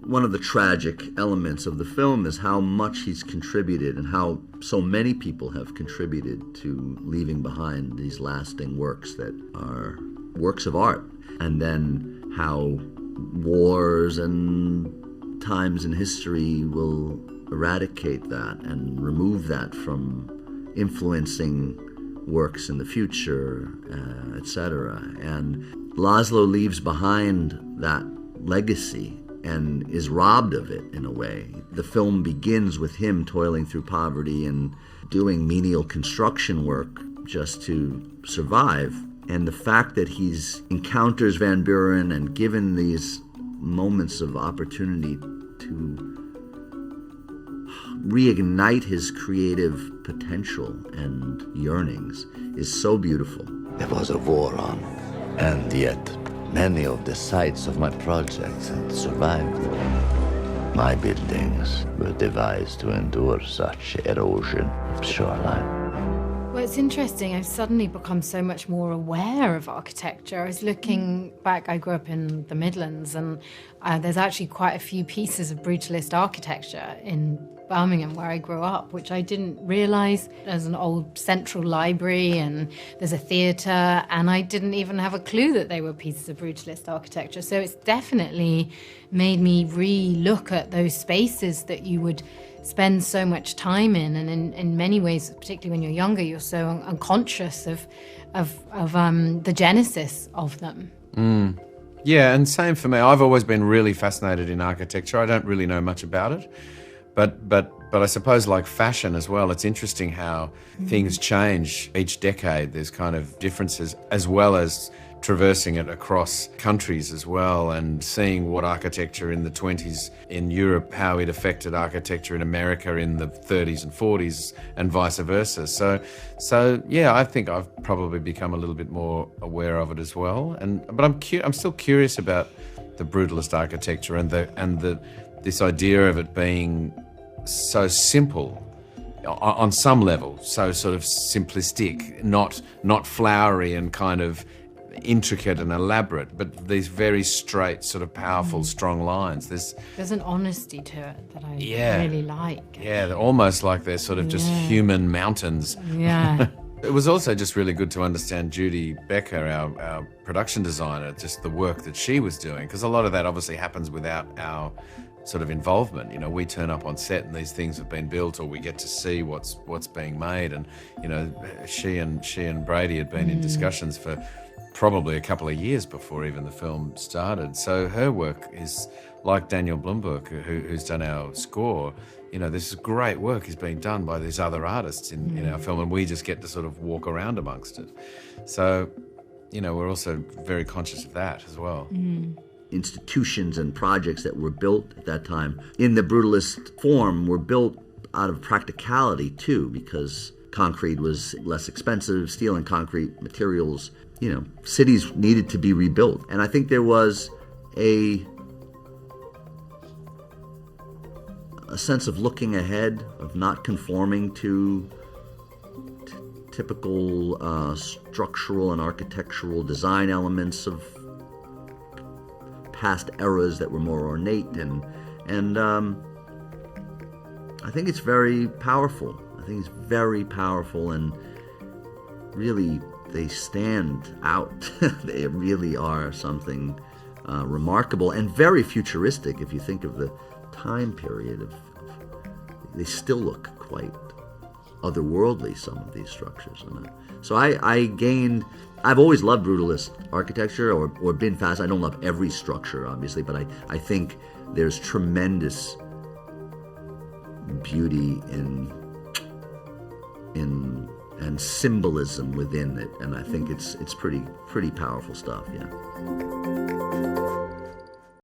one of the tragic elements of the film is how much he's contributed and how so many people have contributed to leaving behind these lasting works that are works of art. And then how wars and times in history will eradicate that and remove that from influencing works in the future, etc. And Laszlo leaves behind that legacy and is robbed of it in a way. The film begins with him toiling through poverty and doing menial construction work just to survive. And the fact that he's encounters Van Buren and given these moments of opportunity to reignite his creative potential and yearnings is so beautiful. There was a war on, and yet many of the sites of my projects had survived. My buildings were devised to endure such erosion of shoreline. Well, it's interesting. I've suddenly become so much more aware of architecture. I was looking back, I grew up in the Midlands, and there's actually quite a few pieces of Brutalist architecture in Birmingham, where I grew up, which I didn't realise. There's an old central library and there's a theatre, and I didn't even have a clue that they were pieces of Brutalist architecture. So it's definitely made me re-look at those spaces that you would spend so much time in, and in many ways, particularly when you're younger, you're so unconscious of the genesis of them. Yeah, and same for me. I've always been really fascinated in architecture. I don't really know much about it, but I suppose like fashion as well, it's interesting how things change each decade. There's kind of differences, as well as traversing it across countries as well, and seeing what architecture in the 20s in Europe, how it affected architecture in America in the 30s and 40s, and vice versa. So yeah, I think I've probably become a little bit more aware of it as well. But I'm still curious about the Brutalist architecture and this idea of it being so simple on some level, so sort of simplistic, not flowery and kind of intricate and elaborate, but these very straight, sort of powerful, strong lines. There's an honesty to it that I really like. Yeah, they're almost like they're sort of just human mountains. Yeah. It was also just really good to understand Judy Becker, our production designer, just the work that she was doing, because a lot of that obviously happens without our sort of involvement. You know, we turn up on set and these things have been built, or we get to see what's being made. And you know, she and Brady had been in discussions for probably a couple of years before even the film started. So her work is like Daniel Blumberg, who's done our score. You know, this great work is being done by these other artists in our film, and we just get to sort of walk around amongst it. So, you know, we're also very conscious of that as well. Institutions and projects that were built at that time in the Brutalist form were built out of practicality too, because concrete was less expensive, steel and concrete materials. You know, cities needed to be rebuilt. And I think there was a sense of looking ahead, of not conforming to typical structural and architectural design elements of past eras that were more ornate. And I think it's very powerful. I think it's very powerful, and really they stand out. They really are something remarkable and very futuristic if you think of the time period. They still look quite otherworldly, some of these structures. So I've always loved Brutalist architecture, or been fast. I don't love every structure, obviously, but I think there's tremendous beauty in and symbolism within it, and I think it's pretty powerful stuff. Yeah.